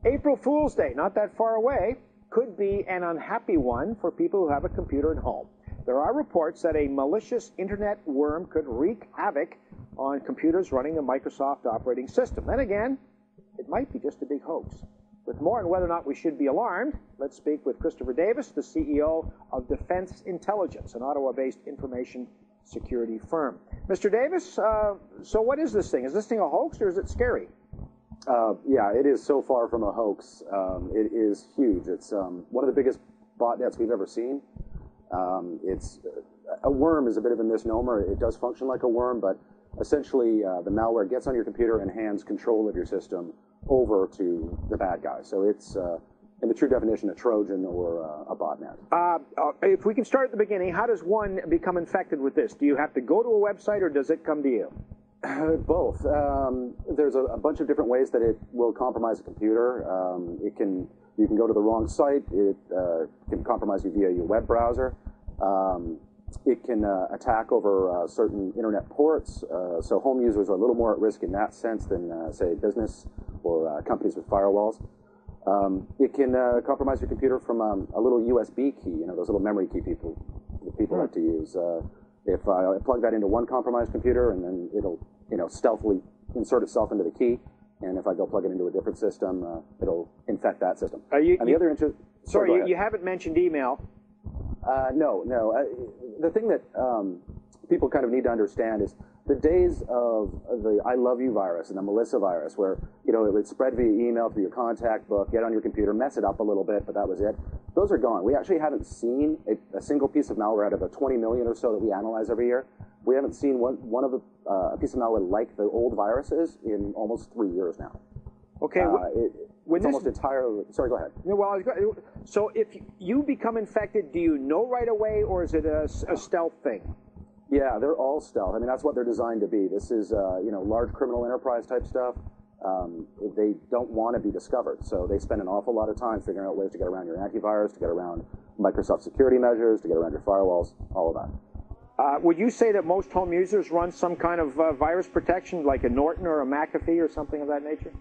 April Fool's Day, not that far away, could be an unhappy one for people who have a computer at home. There are reports that a malicious internet worm could wreak havoc on computers running a Microsoft operating system. Then again, it might be just a big hoax. With more on whether or not we should be alarmed, let's speak with Christopher Davis, the CEO of Defense Intelligence, an Ottawa-based information security firm. Mr. Davis, so what is this thing? Is this thing a hoax or is it scary? Yeah, it is so far from a hoax. It is huge. It's one of the biggest botnets we've ever seen. A worm is a bit of a misnomer. It does function like a worm, but essentially the malware gets on your computer and hands control of your system over to the bad guy. So it's, in the true definition, a Trojan or a botnet. If we can start at the beginning, how does one become infected with this? Do you have to go to a website or does it come to you? Both. There's a bunch of different ways that it will compromise a computer. You can go to the wrong site. It can compromise you via your web browser. It can attack over certain internet ports. So home users are a little more at risk in that sense than, say, business or companies with firewalls. It can compromise your computer from a little USB key, you know, those little memory key people like to use. If I plug that into one compromised computer, and then it'll, you know, stealthily insert itself into the key, and if I go plug it into a different system, it'll infect that system. Sorry, you haven't mentioned email. No. The thing that people kind of need to understand is the days of the I love you virus and the Melissa virus, where, you know, it would spread via email through your contact book, get on your computer, mess it up a little bit, but that was it. Those are gone. We actually haven't seen a single piece of malware out of the 20 million or so that we analyze every year. We haven't seen one of a piece of malware like the old viruses in almost 3 years now. Okay. It's almost entirely. Sorry, go ahead. Well, so if you become infected, do you know right away, or is it a stealth thing? Yeah, they're all stealth. I mean, that's what they're designed to be. This is, you know, large criminal enterprise type stuff. They don't want to be discovered, so they spend an awful lot of time figuring out ways to get around your antivirus, to get around Microsoft security measures, to get around your firewalls, all of that. Would you say that most home users run some kind of virus protection, like a Norton or a McAfee or something of that nature?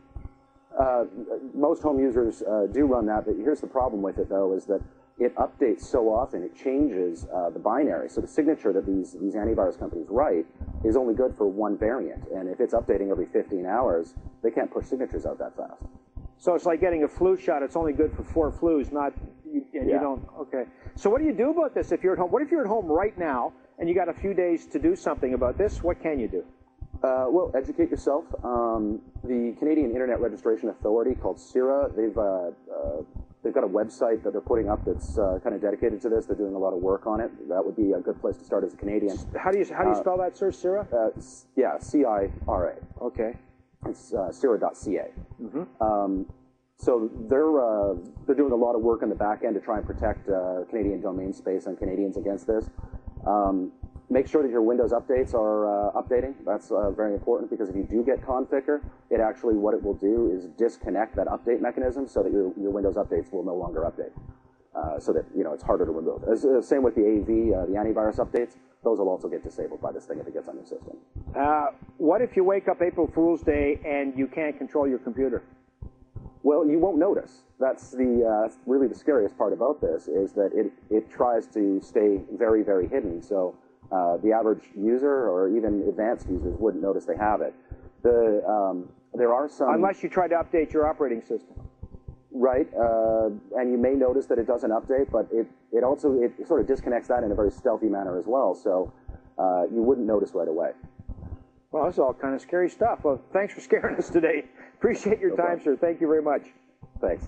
Most home users do run that, but here's the problem with it, though, is that it updates so often, it changes the binary. So the signature that these antivirus companies write is only good for one variant, and if it's updating every 15 hours, they can't push signatures out that fast. So it's like getting a flu shot. It's only good for 4 flus, not, you don't, okay. So what do you do about this if you're at home? What if you're at home right now and you got a few days to do something about this? What can you do? Well, educate yourself. The Canadian Internet Registration Authority, called CIRA, they've got a website that they're putting up that's kind of dedicated to this. They're doing a lot of work on it. That would be a good place to start as a Canadian. How do you spell that, sir? CIRA? Yeah, CIRA. Okay. It's CIRA.ca. Mm-hmm. So they're doing a lot of work on the back end to try and protect Canadian domain space and Canadians against this. Make sure that your Windows updates are updating. That's very important, because if you do get Conficker, it actually, what it will do is disconnect that update mechanism so that your Windows updates will no longer update. So that, you know, it's harder to remove. Same with the AV, the antivirus updates. Those will also get disabled by this thing if it gets on your system. What if you wake up April Fool's Day and you can't control your computer? Well, you won't notice. That's really the scariest part about this, is that it tries to stay very, very hidden. So the average user or even advanced users wouldn't notice they have it. There are some... Unless you try to update your operating system. Right, and you may notice that it doesn't update, but it sort of disconnects that in a very stealthy manner as well, so you wouldn't notice right away. Well, this is all kind of scary stuff. Well, thanks for scaring us today. Appreciate your time, sir. Thank you very much. Thanks.